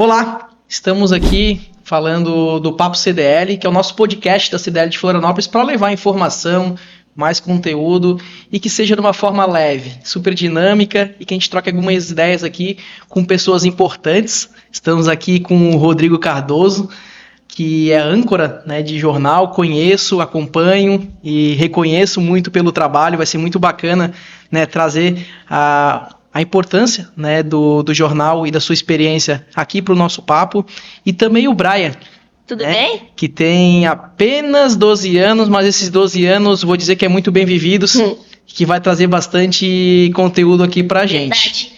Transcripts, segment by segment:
Olá, estamos aqui falando do Papo CDL, que é o nosso podcast da CDL de Florianópolis, para levar informação, mais conteúdo e que seja de uma forma leve, super dinâmica e que a gente troque algumas ideias aqui com pessoas importantes. Estamos aqui com o Rodrigo Cardoso, que é âncora, né, de jornal, conheço, acompanho e reconheço muito pelo trabalho. Vai ser muito bacana, né, trazer a importância, né, do jornal e da sua experiência aqui para o nosso papo. E também o Brian. Tudo bem? Que tem apenas 12 anos, mas esses 12 anos, vou dizer que é muito bem vividos, que vai trazer bastante conteúdo aqui pra gente. Verdade.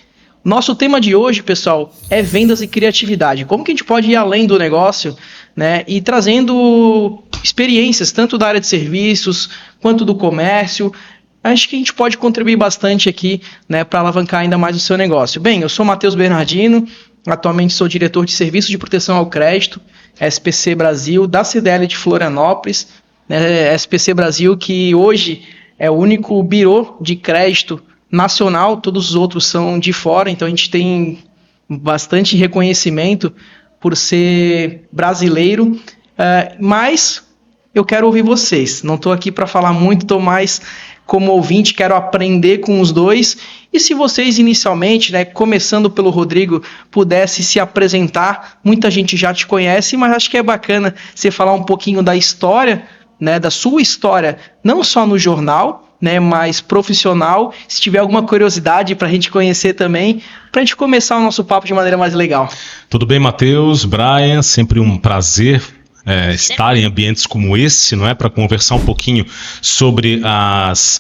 Nosso tema de hoje, pessoal, é vendas e criatividade. Como que a gente pode ir além do negócio, né, e trazendo experiências, tanto da área de serviços, quanto do comércio. Acho que a gente pode contribuir bastante aqui, né, para alavancar ainda mais o seu negócio. Bem, eu sou Matheus Bernardino, atualmente sou diretor de Serviços de Proteção ao Crédito, SPC Brasil, da CDL de Florianópolis, né, SPC Brasil, que hoje é o único birô de crédito nacional, todos os outros são de fora, então a gente tem bastante reconhecimento por ser brasileiro, mas eu quero ouvir vocês, não estou aqui para falar muito, estou mais como ouvinte, quero aprender com os dois. E se vocês inicialmente, né, começando pelo Rodrigo, pudesse se apresentar, muita gente já te conhece, mas acho que é bacana você falar um pouquinho da história, né, da sua história, não só no jornal, né, mas profissional. Se tiver alguma curiosidade para a gente conhecer também, para a gente começar o nosso papo de maneira mais legal. Tudo bem, Matheus, Brian, sempre um prazer estar em ambientes como esse, não é, para conversar um pouquinho sobre as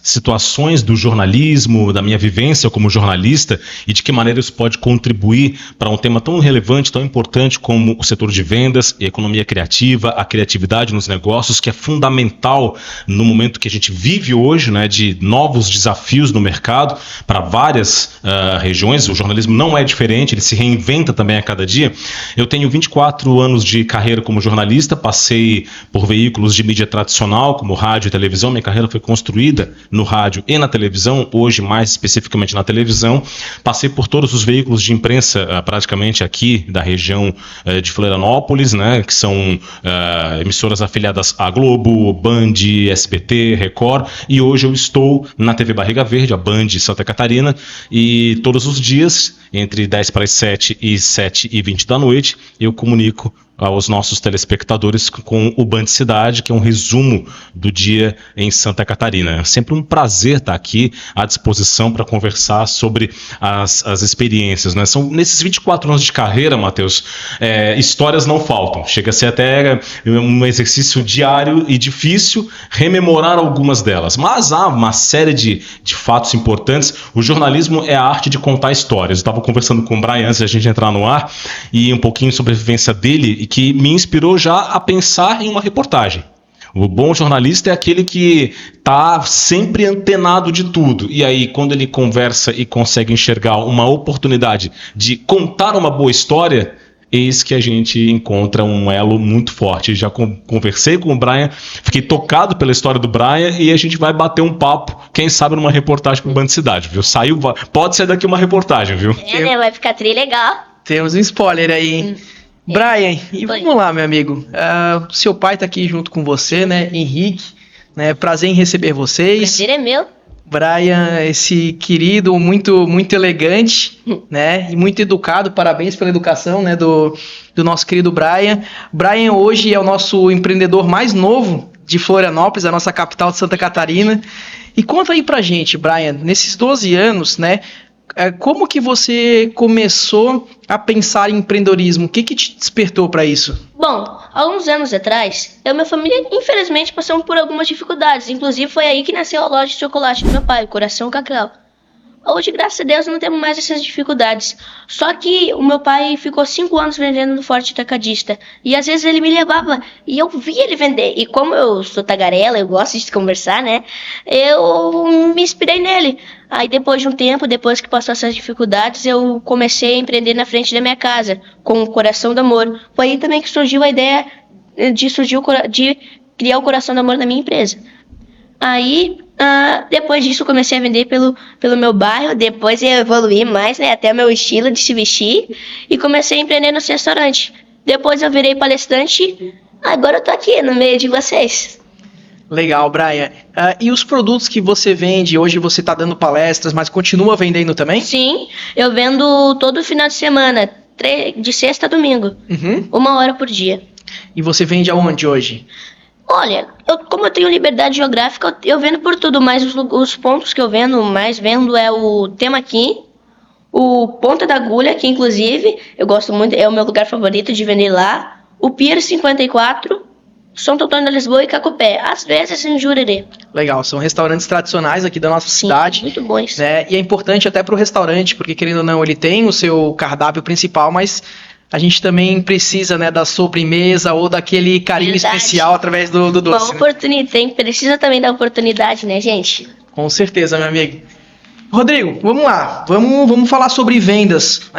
situações do jornalismo, da minha vivência como jornalista e de que maneira isso pode contribuir para um tema tão relevante, tão importante como o setor de vendas e economia criativa, a criatividade nos negócios, que é fundamental no momento que a gente vive hoje, né, de novos desafios no mercado para várias regiões. O jornalismo não é diferente, ele se reinventa também a cada dia. Eu tenho 24 anos de carreira como jornalista, passei por veículos de mídia tradicional, como rádio e televisão. Minha carreira foi construída no rádio e na televisão, hoje mais especificamente na televisão. Passei por todos os veículos de imprensa, praticamente aqui da região de Florianópolis, né, que são emissoras afiliadas à Globo, Band, SBT, Record, e hoje eu estou na TV Barriga Verde, a Band Santa Catarina, e todos os dias, entre 10 para as 7 e 7h20 da noite, eu comunico aos nossos telespectadores com o Band Cidade, que é um resumo do dia em Santa Catarina. É sempre um prazer estar aqui à disposição para conversar sobre as experiências, né? São, nesses 24 anos de carreira, Matheus, histórias não faltam. Chega a ser até um exercício diário e difícil rememorar algumas delas. Mas há uma série de fatos importantes. O jornalismo é a arte de contar histórias. Eu estava conversando com o Brian antes da gente entrar no ar e um pouquinho sobre a vivência dele, e que me inspirou já a pensar em uma reportagem. O bom jornalista é aquele que está sempre antenado de tudo. E aí, quando ele conversa e consegue enxergar uma oportunidade de contar uma boa história, eis que a gente encontra um elo muito forte. Já conversei com o Brian, fiquei tocado pela história do Brian, e a gente vai bater um papo, quem sabe numa reportagem para o Band Cidade, viu? Pode ser daqui uma reportagem, viu? Né? Vai ficar tri legal. Temos um spoiler aí, hein? Brian, e vamos lá, meu amigo. Seu pai está aqui junto com você, né, Henrique, né? Prazer em receber vocês. Prazer é meu. Brian, esse querido, muito, muito elegante, né, e muito educado. Parabéns pela educação, né, do nosso querido Brian. Brian hoje é o nosso empreendedor mais novo de Florianópolis, a nossa capital de Santa Catarina. E conta aí pra gente, Brian, nesses 12 anos, né, como que você começou a pensar em empreendedorismo? O que te despertou para isso? Bom, há uns anos atrás, eu e minha família, infelizmente, passamos por algumas dificuldades. Inclusive, foi aí que nasceu a loja de chocolate do meu pai, o Coração Cacau. Hoje, graças a Deus, não temos mais essas dificuldades. Só que o meu pai ficou 5 anos vendendo no Forte Atacadista. E às vezes ele me levava e eu via ele vender. E como eu sou tagarela, eu gosto de conversar, né? Eu me inspirei nele. Aí depois de um tempo, depois que passou essas dificuldades, eu comecei a empreender na frente da minha casa, com o Coração do Amor. Foi aí também que surgiu a ideia de criar o Coração do Amor na minha empresa. Aí Depois disso, eu comecei a vender pelo meu bairro. Depois eu evoluí mais, né? Até o meu estilo de se vestir. E comecei a empreender no restaurante. Depois eu virei palestrante. Agora eu tô aqui no meio de vocês. Legal, Brian. E os produtos que você vende, hoje você está dando palestras, mas continua vendendo também? Sim, eu vendo todo final de semana, de sexta a domingo. 1 hora por dia. E você vende aonde hoje? Olha, como eu tenho liberdade geográfica, eu vendo por tudo, mas os pontos que eu mais vendo é o Temaqui, o Ponta da Agulha, que inclusive eu gosto muito, é o meu lugar favorito de vender lá, o Pier 54, Santo Antônio da Lisboa e Cacupé, às vezes em Jurerê. Legal, são restaurantes tradicionais aqui da nossa cidade. Muito bons. Né? E é importante até para o restaurante, porque querendo ou não, ele tem o seu cardápio principal, mas a gente também precisa, né, da sobremesa ou daquele carinho especial através do doce. Uma oportunidade, precisa também da oportunidade, né, gente? Com certeza, meu amigo. Rodrigo, vamos lá, vamos falar sobre vendas.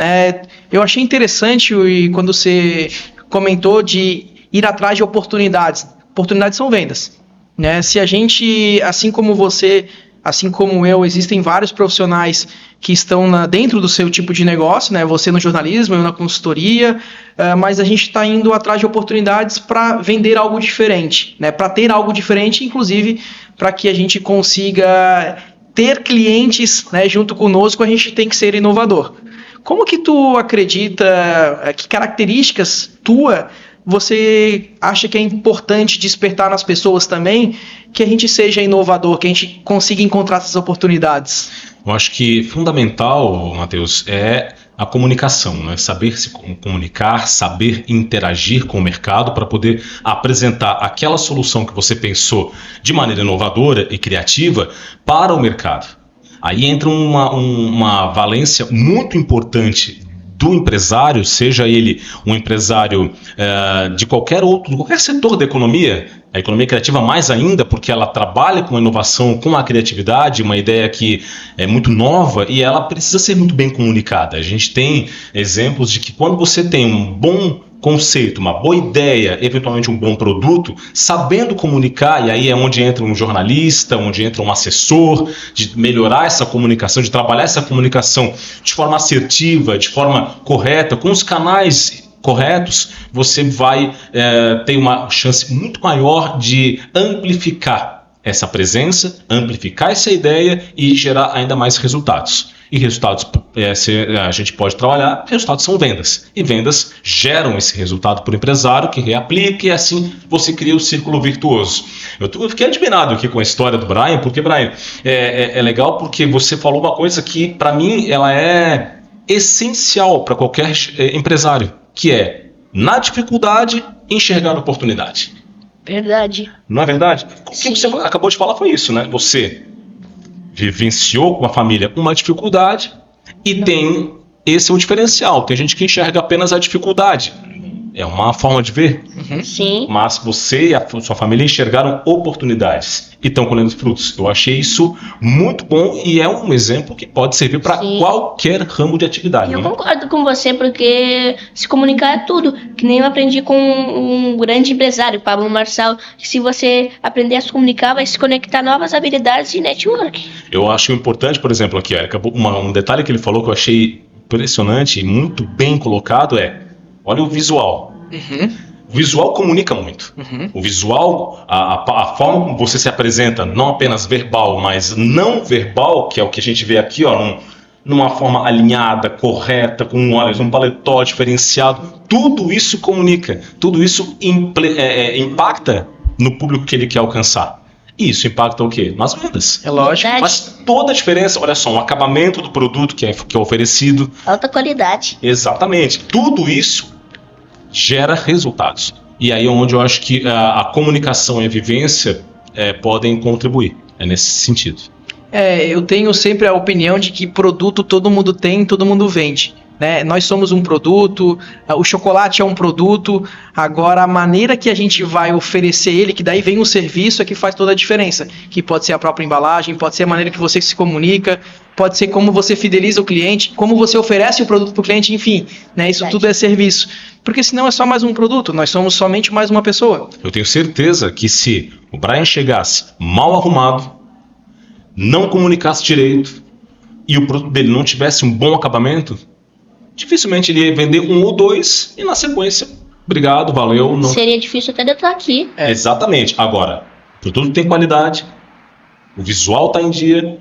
Eu achei interessante quando você comentou de ir atrás de oportunidades. Oportunidades são vendas, né? Se a gente, assim como você, assim como eu, existem vários profissionais que estão dentro do seu tipo de negócio, né? Você no jornalismo, eu na consultoria, mas a gente está indo atrás de oportunidades para vender algo diferente, né? Para ter algo diferente, inclusive para que a gente consiga ter clientes, né, junto conosco, a gente tem que ser inovador. Como que tu acredita, que características você acha que é importante despertar nas pessoas também, que a gente seja inovador, que a gente consiga encontrar essas oportunidades? Eu acho que fundamental, Matheus, é a comunicação, né? Saber se comunicar, saber interagir com o mercado para poder apresentar aquela solução que você pensou de maneira inovadora e criativa para o mercado. Aí entra uma valência muito importante do empresário, seja ele um empresário de qualquer setor da economia, a economia criativa mais ainda, porque ela trabalha com a inovação, com a criatividade, uma ideia que é muito nova e ela precisa ser muito bem comunicada. A gente tem exemplos de que quando você tem um bom conceito, uma boa ideia, eventualmente um bom produto, sabendo comunicar, e aí é onde entra um jornalista, onde entra um assessor, de melhorar essa comunicação, de trabalhar essa comunicação de forma assertiva, de forma correta, com os canais corretos, você vai ter uma chance muito maior de amplificar essa presença, amplificar essa ideia e gerar ainda mais resultados. E resultados, a gente pode trabalhar, resultados são vendas. E vendas geram esse resultado para o empresário, que reaplica, e assim você cria o círculo virtuoso. Eu fiquei admirado aqui com a história do Brian, porque, Brian, é legal porque você falou uma coisa que, para mim, ela é essencial para qualquer empresário, que é, na dificuldade, enxergar a oportunidade. Verdade. Não é verdade? O que você acabou de falar foi isso, né? Você vivenciou com a família uma dificuldade e tem esse é o diferencial. Tem gente que enxerga apenas a dificuldade. É uma forma de ver. Sim. Mas você e a sua família enxergaram oportunidades e estão colhendo frutos. Eu achei isso muito bom e é um exemplo que pode servir para qualquer ramo de atividade. Eu concordo com você, porque se comunicar é tudo. Que nem eu aprendi com um grande empresário, Pablo Marçal, que se você aprender a se comunicar, vai se conectar novas habilidades de network. Eu acho importante, por exemplo, aqui, um detalhe que ele falou que eu achei impressionante e muito bem colocado olha o visual. O visual comunica muito. O visual, a forma como você se apresenta, não apenas verbal, mas não verbal, que é o que a gente vê aqui, numa forma alinhada, correta, com um paletó diferenciado, tudo isso comunica, tudo isso impacta no público que ele quer alcançar. E isso impacta o quê? Nas vendas. É lógico. Faz toda a diferença. Olha só, o acabamento do produto que é oferecido. Alta qualidade. Exatamente. Tudo isso gera resultados. E aí é onde eu acho que a comunicação e a vivência podem contribuir. É nesse sentido. Eu tenho sempre a opinião de que produto todo mundo tem, todo mundo vende. Né? Nós somos um produto, o chocolate é um produto, agora a maneira que a gente vai oferecer ele, que daí vem um serviço, é que faz toda a diferença, que pode ser a própria embalagem, pode ser a maneira que você se comunica, pode ser como você fideliza o cliente, como você oferece o produto para o cliente, enfim, né? Isso tudo é serviço, porque senão é só mais um produto, nós somos somente mais uma pessoa. Eu tenho certeza que se o Brian chegasse mal arrumado, não comunicasse direito e o produto dele não tivesse um bom acabamento, dificilmente ele ia vender um ou dois e na sequência, obrigado, valeu. Não... Seria difícil até de eu estar aqui. Exatamente. Agora, o produto tem qualidade, o visual está em dia,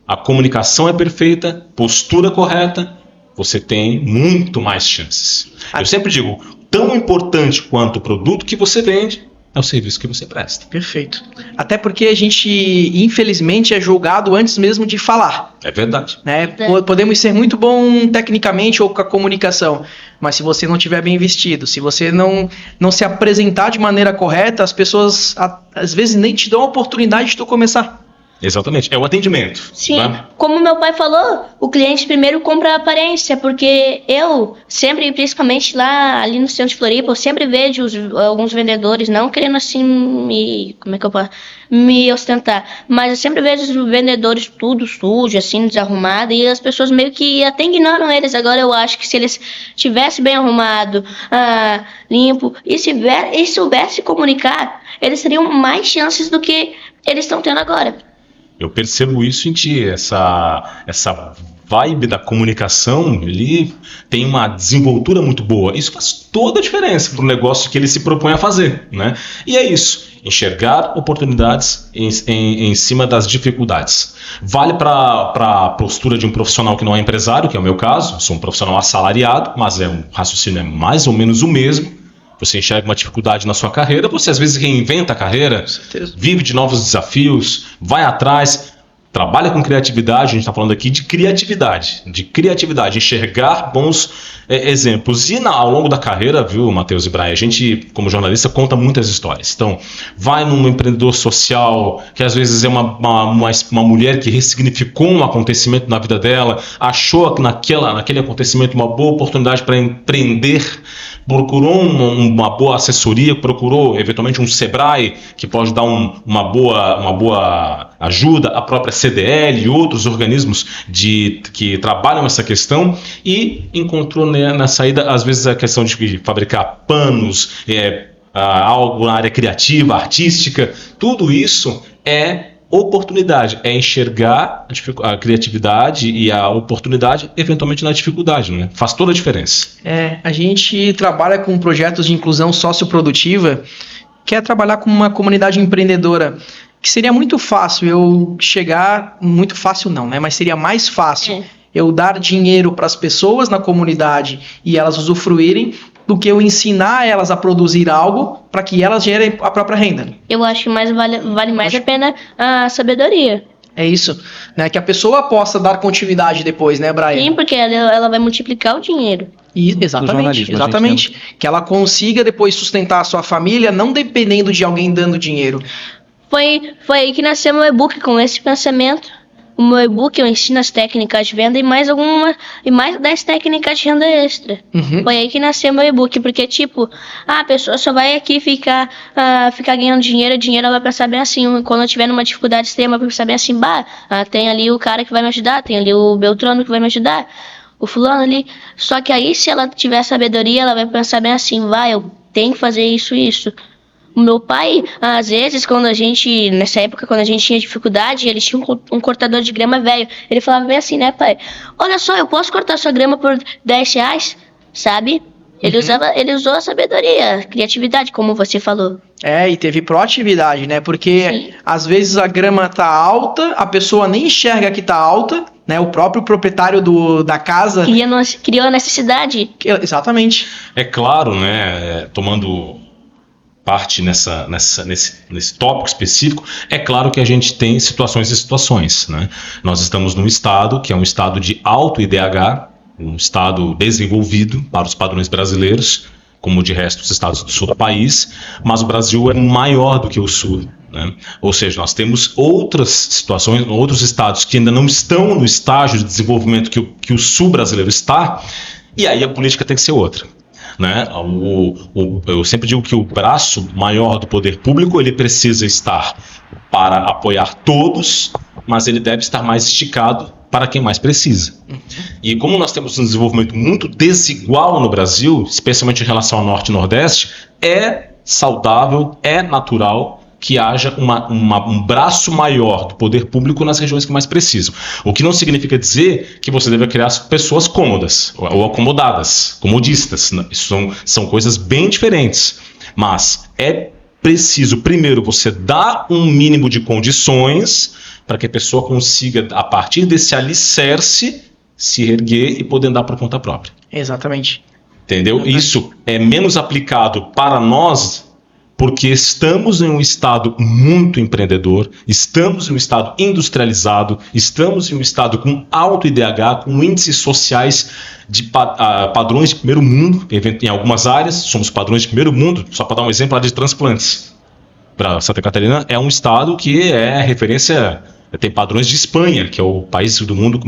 a comunicação é perfeita, postura correta, você tem muito mais chances. Eu sempre digo, tão importante quanto o produto que você vende é o serviço que você presta. Perfeito. Até porque a gente, infelizmente, é julgado antes mesmo de falar. É verdade. Né? Podemos ser muito bom tecnicamente ou com a comunicação, mas se você não estiver bem vestido, se você não se apresentar de maneira correta, as pessoas às vezes nem te dão a oportunidade de tu começar. Exatamente, é o atendimento. Sim, Né? como meu pai falou, o cliente primeiro compra a aparência, porque eu sempre, principalmente lá ali no centro de Floripa, eu sempre vejo alguns vendedores, não querendo assim me ostentar, mas eu sempre vejo os vendedores tudo sujo, assim, desarrumado, e as pessoas meio que até ignoram eles. Agora eu acho que se eles tivessem bem arrumado, limpo, e soubesse comunicar, eles teriam mais chances do que eles estão tendo agora. Eu percebo isso em ti, essa vibe da comunicação, ele tem uma desenvoltura muito boa. Isso faz toda a diferença para o negócio que ele se propõe a fazer, né? E é isso, enxergar oportunidades em cima das dificuldades. Vale para a postura de um profissional que não é empresário, que é o meu caso, sou um profissional assalariado, mas o raciocínio é mais ou menos o mesmo. Você enxerga uma dificuldade na sua carreira, você às vezes reinventa a carreira, vive de novos desafios, vai atrás, trabalha com criatividade. A gente está falando aqui de criatividade, enxergar bons exemplos. E ao longo da carreira, viu, Matheus e Brian, a gente, como jornalista, conta muitas histórias. Então, vai num empreendedor social, que às vezes é uma mulher que ressignificou um acontecimento na vida dela, achou que naquele acontecimento uma boa oportunidade para empreender, procurou uma boa assessoria, procurou eventualmente um Sebrae que pode dar uma boa ajuda, a própria CDL e outros organismos que trabalham essa questão, e encontrou na saída, às vezes, a questão de fabricar panos, algo na área criativa, artística. Tudo isso é oportunidade, é enxergar a criatividade e a oportunidade eventualmente na dificuldade, né? Faz toda a diferença. A gente trabalha com projetos de inclusão socioprodutiva, que é trabalhar com uma comunidade empreendedora, que seria muito fácil eu chegar, muito fácil não, né? Mas seria mais fácil eu dar dinheiro para as pessoas na comunidade e elas usufruírem, do que eu ensinar elas a produzir algo para que elas gerem a própria renda. Eu acho que vale mais a pena a sabedoria. É isso, né? Que a pessoa possa dar continuidade depois, né, Brian? Sim, porque ela vai multiplicar o dinheiro. Exatamente. Que ela consiga depois sustentar a sua família, não dependendo de alguém dando dinheiro. Foi aí que nasceu meu e-book, com esse pensamento. O meu e-book eu ensino as técnicas de venda e mais 10 técnicas de renda extra. Foi aí que nasceu meu e-book, porque a pessoa só vai aqui ficar ganhando dinheiro, ela vai pensar bem assim, quando eu tiver numa dificuldade extrema, vai pensar bem assim, tem ali o cara que vai me ajudar, tem ali o Beltrano que vai me ajudar, o fulano ali. Só que aí, se ela tiver sabedoria, ela vai pensar bem assim, eu tenho que fazer isso. O meu pai, às vezes, nessa época, quando a gente tinha dificuldade, ele tinha um cortador de grama velho. Ele falava bem assim, né, pai? Olha só, eu posso cortar sua grama por R$10, sabe? Ele usou a sabedoria, criatividade, como você falou. E teve proatividade, né? Porque às vezes a grama tá alta, a pessoa nem enxerga que tá alta, né? O próprio proprietário da casa criou a necessidade. Exatamente. É claro, né? Tomando parte nesse tópico específico, é claro que a gente tem situações e situações, né? Nós estamos num estado que é um estado de alto IDH, um estado desenvolvido para os padrões brasileiros, como de resto os estados do sul do país, mas o Brasil é maior do que o sul, né? Ou seja, nós temos outras situações, outros estados que ainda não estão no estágio de desenvolvimento que o sul brasileiro está, e aí a política tem que ser outra, né? Eu sempre digo que o braço maior do poder público, ele precisa estar para apoiar todos, mas ele deve estar mais esticado para quem mais precisa. E como nós temos um desenvolvimento muito desigual no Brasil, especialmente em relação ao Norte e Nordeste, é saudável, é natural que haja um braço maior do poder público nas regiões que mais precisam. O que não significa dizer que você deve criar pessoas cômodas ou acomodadas, comodistas. Isso são coisas bem diferentes. Mas é preciso, primeiro, você dar um mínimo de condições para que a pessoa consiga, a partir desse alicerce, se erguer e poder andar por conta própria. Exatamente. Entendeu? Isso é menos aplicado para nós porque estamos em um estado muito empreendedor, estamos em um estado industrializado, estamos em um estado com alto IDH, com índices sociais de padrões de primeiro mundo, em algumas áreas somos padrões de primeiro mundo, só para dar um exemplo, a área de transplantes. Para Santa Catarina é um estado que é referência, tem padrões de Espanha, que é o país do mundo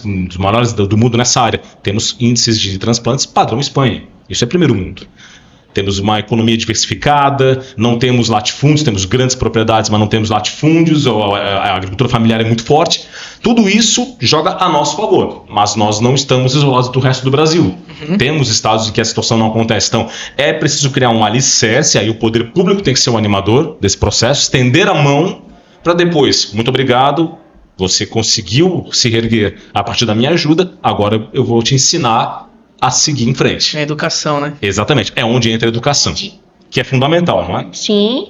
um dos maiores do mundo nessa área. Temos índices de transplantes padrão Espanha, isso é primeiro mundo. Temos uma economia diversificada, não temos latifúndios, temos grandes propriedades, mas não temos latifúndios, a agricultura familiar é muito forte. Tudo isso joga a nosso favor, mas nós não estamos isolados do resto do Brasil. Temos estados em que a situação não acontece. Então, é preciso criar um alicerce, aí o poder público tem que ser o animador desse processo, estender a mão para depois, muito obrigado, você conseguiu se erguer a partir da minha ajuda, agora eu vou te ensinar a seguir em frente. É educação, né? Exatamente. É onde entra a educação, que é fundamental, não é? Sim.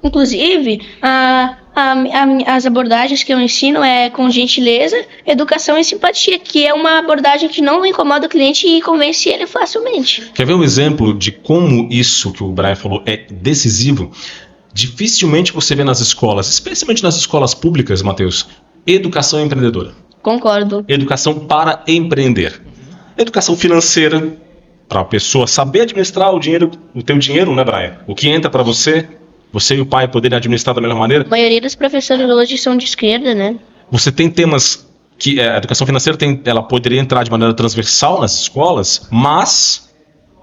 Inclusive, as abordagens que eu ensino é com gentileza, educação e simpatia, que é uma abordagem que não incomoda o cliente e convence ele facilmente. Quer ver um exemplo de como isso que o Brian falou é decisivo? Dificilmente você vê nas escolas, especialmente nas escolas públicas, Matheus, educação empreendedora. Concordo. Educação para empreender. Educação financeira, para a pessoa saber administrar o teu dinheiro, né, Brian? O que entra para você e o pai poderem administrar da melhor maneira. A maioria dos professores hoje são de esquerda, né? Você tem temas que a educação financeira ela poderia entrar de maneira transversal nas escolas, mas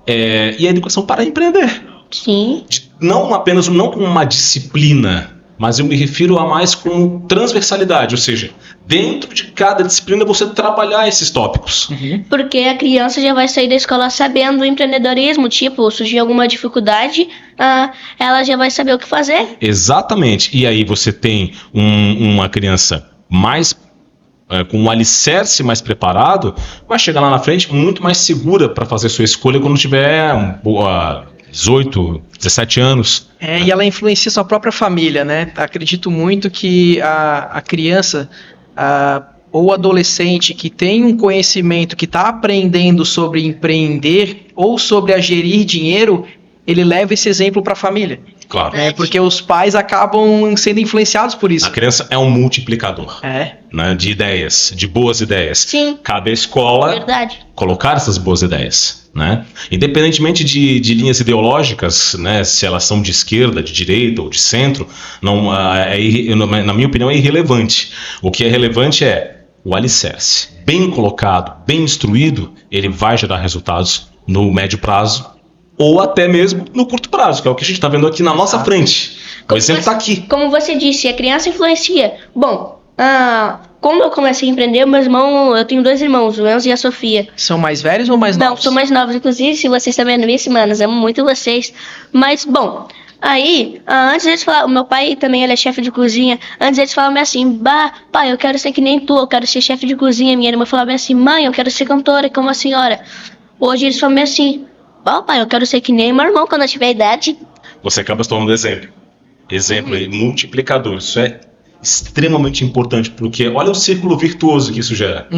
e a educação para empreender. Sim. Não como uma disciplina, mas eu me refiro a mais como transversalidade, ou seja, dentro de cada disciplina você trabalhar esses tópicos. Porque a criança já vai sair da escola sabendo o empreendedorismo, tipo, surgir alguma dificuldade, ela já vai saber o que fazer. Exatamente, e aí você tem uma criança mais com um alicerce mais preparado, vai chegar lá na frente muito mais segura para fazer sua escolha quando tiver 18, 17 anos. E ela influencia sua própria família, né? Acredito muito que a criança ou adolescente que tem um conhecimento, que está aprendendo sobre empreender ou sobre a gerir dinheiro, ele leva esse exemplo para a família. Claro. Porque os pais acabam sendo influenciados por isso. A criança é um multiplicador. Né, de ideias, de boas ideias. Sim. Cabe à escola colocar essas boas ideias. Né? Independentemente de linhas ideológicas, né, se elas são de esquerda, de direita ou de centro, na minha opinião é irrelevante. O que é relevante é o alicerce. Bem colocado, bem instruído, ele vai gerar resultados no médio prazo ou até mesmo no curto prazo, que é o que a gente está vendo aqui na nossa frente. O exemplo está aqui. Como você disse, a criança influencia. Bom, quando eu comecei a empreender, eu tenho 2 irmãos, o Enzo e a Sofia. São mais velhos ou mais novos? Não, são mais novos. Inclusive, se vocês estão vendo isso, manos, amo muito vocês. Mas, bom, aí, antes eles falavam, meu pai também ele é chefe de cozinha, antes eles falavam assim, pai, eu quero ser que nem tu, eu quero ser chefe de cozinha. Minha irmã falava assim, mãe, eu quero ser cantora como a senhora. Hoje eles falam assim, pai, eu quero ser que nem meu irmão quando eu tiver idade. Você acaba se tornando exemplo. Exemplo aí, multiplicador. Isso é extremamente importante, porque olha o círculo virtuoso que isso gera.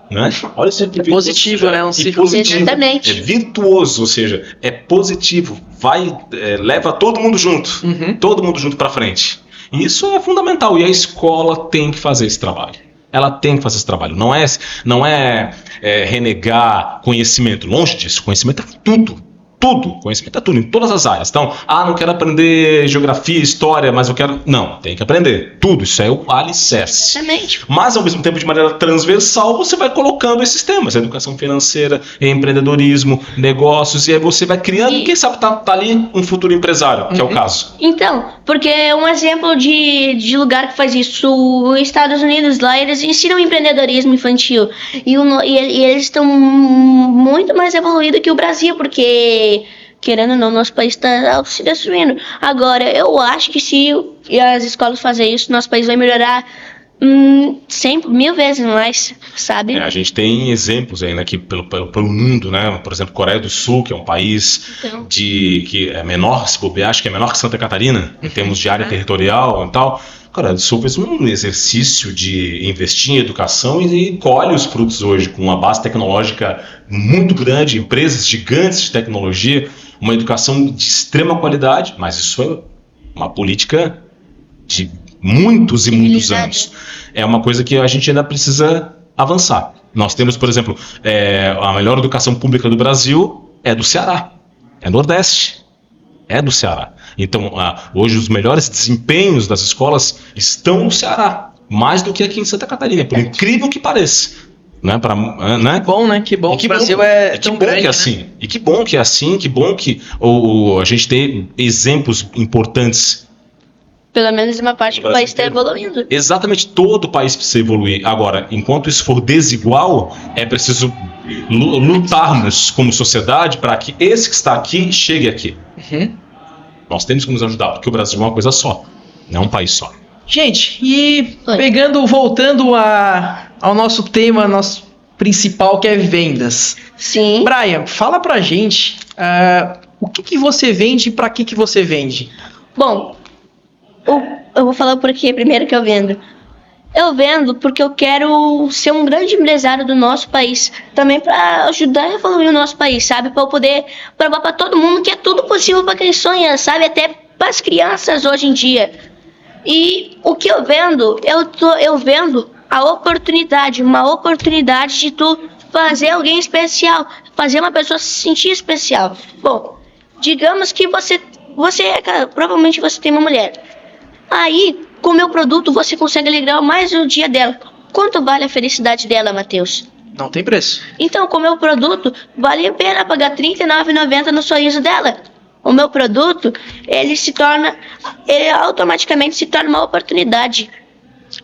Né? Olha o círculo virtuoso. Positivo, né? Um círculo positivo. Exatamente. É virtuoso, ou seja, é positivo. Leva todo mundo junto. Todo mundo junto para frente. E isso é fundamental. E a escola tem que fazer esse trabalho. Ela tem que fazer esse trabalho. Não é renegar conhecimento. Longe disso. Conhecimento é tudo. Tudo. Conhecimento é tudo, em todas as áreas. Então, não quero aprender geografia, história, mas eu quero... Não, tem que aprender. Tudo. Isso é o alicerce. Exatamente. Mas, ao mesmo tempo, de maneira transversal, você vai colocando esses temas. Educação financeira, empreendedorismo, negócios, e aí você vai criando, quem sabe tá ali um futuro empresário, que é o caso. Então, porque um exemplo de lugar que faz isso, os Estados Unidos, lá eles ensinam empreendedorismo infantil. E eles estão muito mais evoluídos que o Brasil, porque querendo ou não, nosso país está se destruindo. Agora, eu acho que se as escolas fazerem isso, nosso país vai melhorar 100, 1000 vezes mais, sabe? A gente tem exemplos aí, né, que pelo mundo, né, por exemplo, Coreia do Sul, que é um país que é menor, se bobear, acho que é menor que Santa Catarina, em termos de área territorial e tal. A Coreia do Sul fez um exercício de investir em educação e colhe os frutos hoje, com uma base tecnológica muito grande, empresas gigantes de tecnologia, uma educação de extrema qualidade, mas isso é uma política de muitos e muitos anos. É uma coisa que a gente ainda precisa avançar. Nós temos, por exemplo, a melhor educação pública do Brasil é do Ceará, é Nordeste, é do Ceará. Então, hoje os melhores desempenhos das escolas estão no Ceará, mais do que aqui em Santa Catarina, por incrível que pareça. Né, né? Que bom, né? Que bom que o Brasil é tão grande, que é assim. Né? E que bom que é assim, que bom que a gente tem exemplos importantes. Pelo menos uma parte que o país está evoluindo. Exatamente, todo o país precisa evoluir. Agora, enquanto isso for desigual, é preciso lutarmos como sociedade para que esse que está aqui chegue aqui. Nós temos que nos ajudar, porque o Brasil é uma coisa só, não é um país só. Gente, e voltando ao nosso tema, nosso principal, que é vendas. Sim. Brian, fala pra gente o que você vende e pra que você vende? Bom, eu vou falar por aqui primeiro que eu vendo. Eu vendo porque eu quero ser um grande empresário do nosso país. Também para ajudar a evoluir o nosso país, sabe? Para eu poder provar para todo mundo que é tudo possível para quem sonha, sabe? Até para as crianças hoje em dia. E o que eu vendo, eu vendo a oportunidade, uma oportunidade de tu fazer alguém especial, fazer uma pessoa se sentir especial. Bom, digamos que provavelmente você tem uma mulher. Aí, com o meu produto, você consegue alegrar mais o dia dela. Quanto vale a felicidade dela, Matheus? Não tem preço. Então, com o meu produto, vale a pena pagar R$ 39,90 no sorriso dela. O meu produto, ele automaticamente se torna uma oportunidade.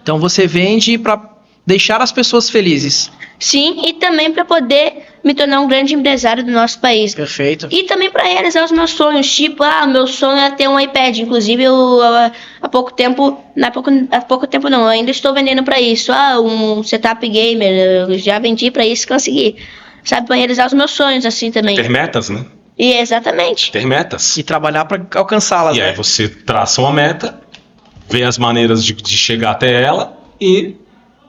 Então você vende para deixar as pessoas felizes. Sim, e também para poder me tornar um grande empresário do nosso país. Perfeito. E também para realizar os meus sonhos, tipo, meu sonho é ter um iPad. Inclusive, há pouco tempo não, eu ainda estou vendendo para isso. Um setup gamer, eu já vendi para isso e consegui. Sabe, para realizar os meus sonhos assim também. Ter metas, né? E exatamente. Ter metas. E trabalhar para alcançá-las. E aí você traça uma meta, vê as maneiras de chegar até ela e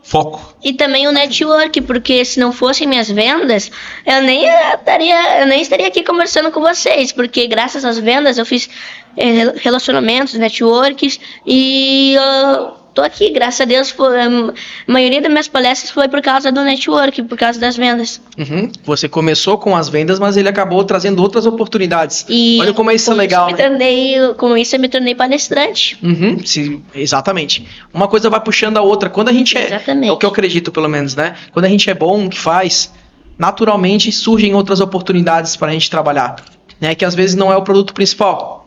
foco. E também o network, porque se não fossem minhas vendas, eu nem estaria aqui conversando com vocês, porque graças às vendas eu fiz relacionamentos, networks, e tô aqui, graças a Deus. A maioria das minhas palestras foi por causa do network, por causa das vendas. Você começou com as vendas, mas ele acabou trazendo outras oportunidades. E olha como isso é legal. Com isso eu me tornei palestrante. Sim, exatamente. Uma coisa vai puxando a outra. Quando a gente é o que eu acredito, pelo menos, né? Quando a gente é bom no que faz, naturalmente surgem outras oportunidades para a gente trabalhar, né? Que às vezes não é o produto principal.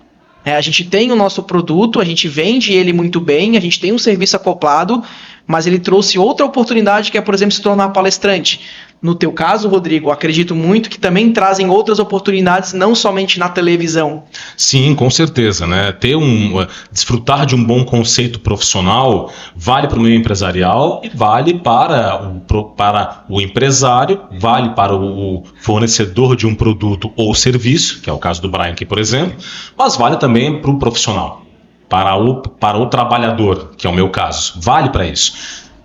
A gente tem o nosso produto, a gente vende ele muito bem, a gente tem um serviço acoplado, mas ele trouxe outra oportunidade, que é, por exemplo, se tornar palestrante. No teu caso, Rodrigo, acredito muito que também trazem outras oportunidades, não somente na televisão. Sim, com certeza, né? Desfrutar de um bom conceito profissional vale para o meio empresarial e vale para o empresário, vale para o fornecedor de um produto ou serviço, que é o caso do Brian aqui, por exemplo, mas vale também para o profissional, para o trabalhador, que é o meu caso, vale para isso.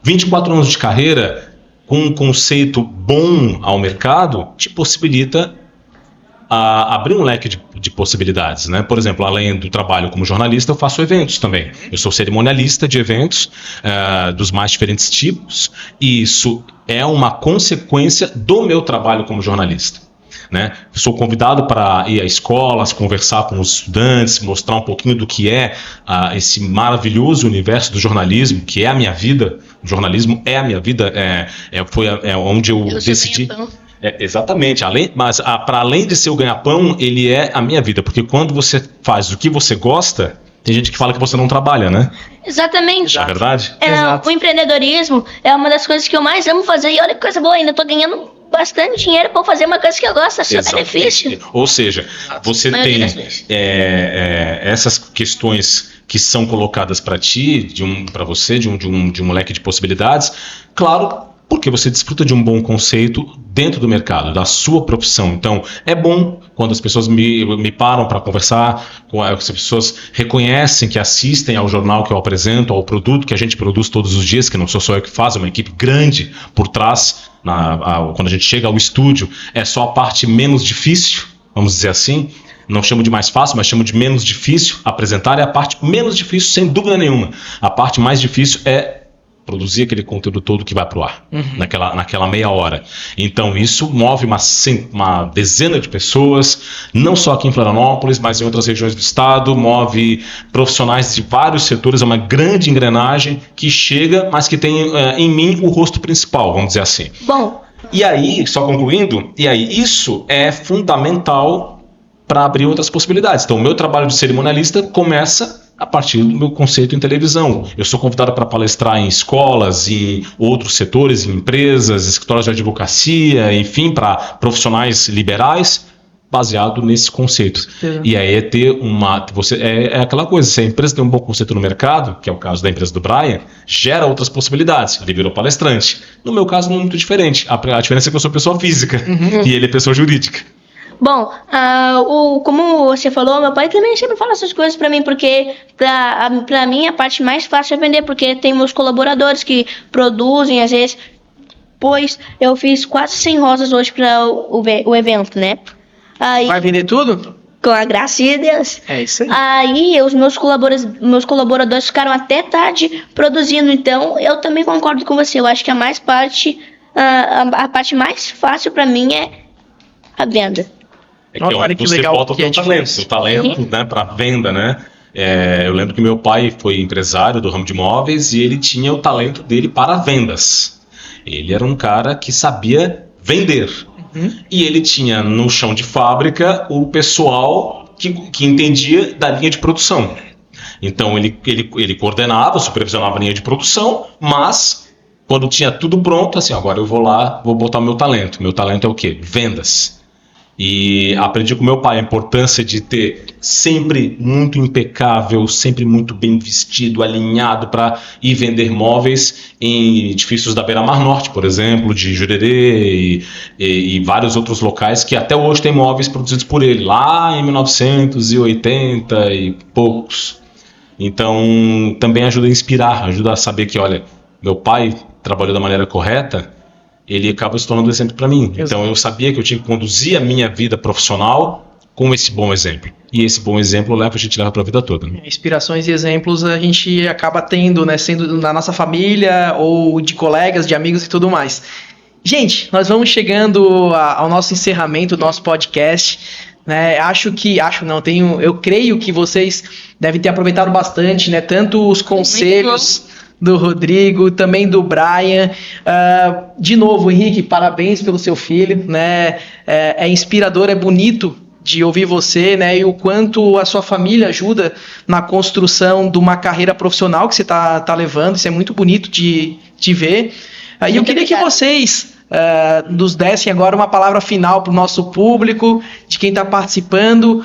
24 anos de carreira com um conceito bom ao mercado, te possibilita abrir um leque de possibilidades, né? Por exemplo, além do trabalho como jornalista, eu faço eventos também. Eu sou cerimonialista de eventos dos mais diferentes tipos, e isso é uma consequência do meu trabalho como jornalista. Né? Sou convidado para ir a escolas, conversar com os estudantes, mostrar um pouquinho do que é esse maravilhoso universo do jornalismo, que é a minha vida. O jornalismo é a minha vida, foi onde eu decidi. Exatamente, mas para além de ser o ganha-pão, ele é a minha vida, porque quando você faz o que você gosta, tem gente que fala que você não trabalha, né? Exatamente. É verdade? O empreendedorismo é uma das coisas que eu mais amo fazer, e olha que coisa boa, ainda tô ganhando bastante dinheiro para fazer uma coisa que eu gosto, é só benefício. Ou seja, você tem essas questões que são colocadas para ti, para você, de um leque de possibilidades, claro, porque você desfruta de um bom conceito dentro do mercado, da sua profissão. Então, é bom quando as pessoas me param para conversar, as pessoas reconhecem que assistem ao jornal que eu apresento, ao produto que a gente produz todos os dias, que não sou só eu que faço, é uma equipe grande por trás. Quando a gente chega ao estúdio, é só a parte menos difícil, vamos dizer assim. Não chamo de mais fácil, mas chamo de menos difícil. Apresentar é a parte menos difícil, sem dúvida nenhuma. A parte mais difícil é produzir aquele conteúdo todo que vai para o ar, naquela meia hora. Então isso move uma dezena de pessoas, não só aqui em Florianópolis, mas em outras regiões do estado, move profissionais de vários setores, é uma grande engrenagem que chega, mas que tem em mim o rosto principal, vamos dizer assim. Bom. E aí, só concluindo, isso é fundamental para abrir outras possibilidades. Então o meu trabalho de cerimonialista começa a partir do meu conceito em televisão. Eu sou convidado para palestrar em escolas, em outros setores, em empresas, escritórios de advocacia, enfim, para profissionais liberais, baseado nesse conceito. E aí é ter é aquela coisa, se a empresa tem um bom conceito no mercado, que é o caso da empresa do Brian, gera outras possibilidades. Ele virou palestrante. No meu caso, não é muito diferente. A diferença é que eu sou pessoa física e ele é pessoa jurídica. Bom, como você falou, meu pai também sempre fala essas coisas pra mim, porque pra mim a parte mais fácil é vender, porque tem meus colaboradores que produzem, às vezes, pois eu fiz quase 100 rosas hoje para o evento, né? Aí, vai vender tudo? Com a graça de Deus. É isso aí. Aí os meus colaboradores ficaram até tarde produzindo, então eu também concordo com você, eu acho que a parte mais fácil pra mim é a venda. É que onde você bota o teu talento, né, para venda, né? Eu lembro que meu pai foi empresário do ramo de imóveis e ele tinha o talento dele para vendas. Ele era um cara que sabia vender. E ele tinha no chão de fábrica o pessoal que entendia da linha de produção. Então ele coordenava, supervisionava a linha de produção, mas quando tinha tudo pronto, assim, agora eu vou lá, vou botar o meu talento. Meu talento é o quê? Vendas. E aprendi com meu pai a importância de ter sempre muito impecável, sempre muito bem vestido, alinhado para ir vender móveis em edifícios da Beira-Mar Norte, por exemplo, de Jurerê e vários outros locais que até hoje tem móveis produzidos por ele, lá em 1980 e poucos. Então também ajuda a inspirar, ajuda a saber que, olha, meu pai trabalhou da maneira correta, ele acaba se tornando exemplo para mim. Exato. Então eu sabia que eu tinha que conduzir a minha vida profissional com esse bom exemplo. E esse bom exemplo a gente leva para a vida toda. Né? Inspirações e exemplos a gente acaba tendo, né, sendo na nossa família ou de colegas, de amigos e tudo mais. Gente, nós vamos chegando ao nosso encerramento do nosso podcast. Né? Eu creio que vocês devem ter aproveitado bastante, né? Tanto os conselhos do Rodrigo, também do Brian. De novo, Henrique, parabéns pelo seu filho, né? É inspirador, é bonito de ouvir você, né? E o quanto a sua família ajuda na construção de uma carreira profissional que você tá levando. Isso é muito bonito de ver. E eu queria que vocês nos dessem agora uma palavra final para o nosso público, de quem está participando,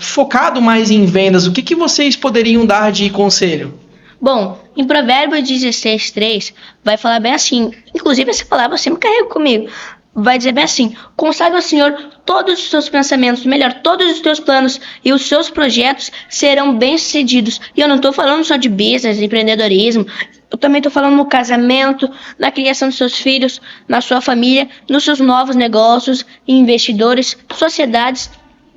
focado mais em vendas. O que vocês poderiam dar de conselho? Bom, em Provérbios 16:3 vai falar bem assim, inclusive essa palavra eu sempre carrego comigo, vai dizer bem assim: consagre ao Senhor todos os seus pensamentos, melhor, todos os teus planos e os seus projetos serão bem-sucedidos. E eu não estou falando só de business, empreendedorismo, eu também estou falando no casamento, na criação dos seus filhos, na sua família, nos seus novos negócios, investidores, sociedades.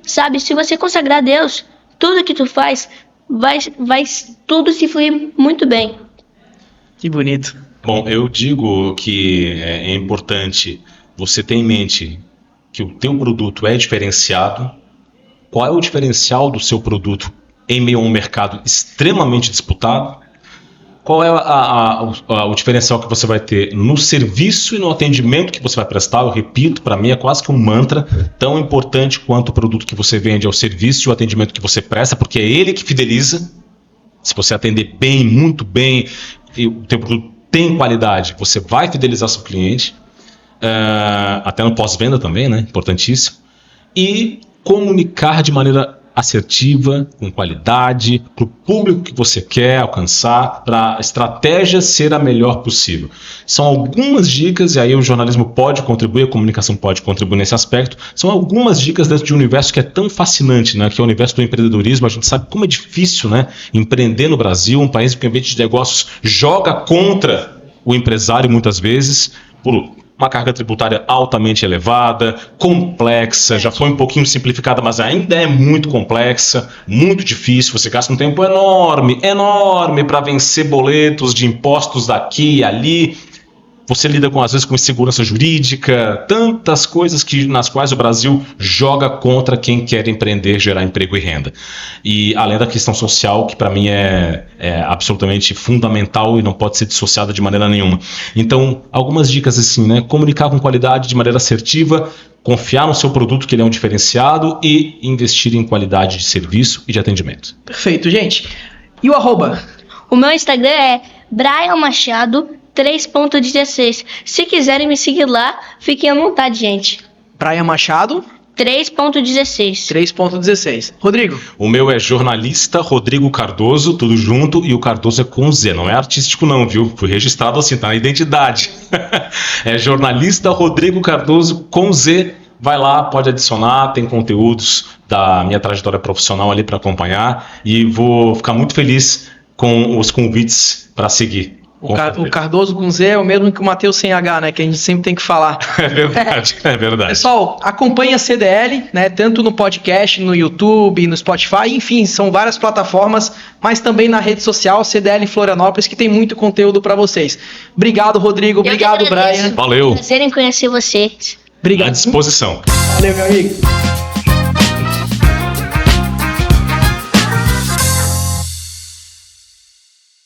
Sabe, se você consagrar a Deus, tudo que tu faz vai tudo se fluir muito bem. Que bonito. Bom, eu digo que é importante você ter em mente que o teu produto é diferenciado. Qual é o diferencial do seu produto em meio a um mercado extremamente disputado? Qual é o diferencial que você vai ter no serviço e no atendimento que você vai prestar? Eu repito, para mim é quase que um mantra. Tão importante quanto o produto que você vende é o serviço e o atendimento que você presta, porque é ele que fideliza. Se você atender bem, muito bem, e o teu produto tem qualidade, você vai fidelizar seu cliente. até no pós-venda também, né? Importantíssimo. E comunicar de maneira assertiva, com qualidade, para o público que você quer alcançar, para a estratégia ser a melhor possível. São algumas dicas, e aí o jornalismo pode contribuir, a comunicação pode contribuir nesse aspecto, são algumas dicas dentro de um universo que é tão fascinante, né, que é o universo do empreendedorismo. A gente sabe como é difícil, né, empreender no Brasil, um país que o ambiente de negócios joga contra o empresário muitas vezes, por uma carga tributária altamente elevada, complexa, já foi um pouquinho simplificada, mas ainda é muito complexa, muito difícil. Você gasta um tempo enorme para vencer boletos de impostos daqui e ali. Você lida às vezes com insegurança jurídica, tantas coisas nas quais o Brasil joga contra quem quer empreender, gerar emprego e renda. E além da questão social, que para mim é absolutamente fundamental e não pode ser dissociada de maneira nenhuma. Então, algumas dicas assim, né? Comunicar com qualidade de maneira assertiva, confiar no seu produto, que ele é um diferenciado, e investir em qualidade de serviço e de atendimento. Perfeito, gente. E o arroba? O meu Instagram é Brian Machado 3.16. Se quiserem me seguir lá, fiquem à vontade, gente. Brian Machado 3.16. 3.16. Rodrigo? O meu é jornalista Rodrigo Cardoso, tudo junto, e o Cardoso é com Z, não é artístico não, viu? Fui registrado assim, tá na identidade. É jornalista Rodrigo Cardoso com Z. Vai lá, pode adicionar, tem conteúdos da minha trajetória profissional ali para acompanhar, e vou ficar muito feliz com os convites para seguir. O Cardoso com Z é o mesmo que o Matheus sem H, né? Que a gente sempre tem que falar. É verdade, é verdade. Pessoal, acompanhe a CDL, né? Tanto no podcast, no YouTube, no Spotify, enfim, são várias plataformas, mas também na rede social CDL Florianópolis, que tem muito conteúdo para vocês. Obrigado, Rodrigo. Obrigado, Brian. Valeu. Prazer em conhecer vocês. Obrigado. À disposição. Valeu, meu amigo.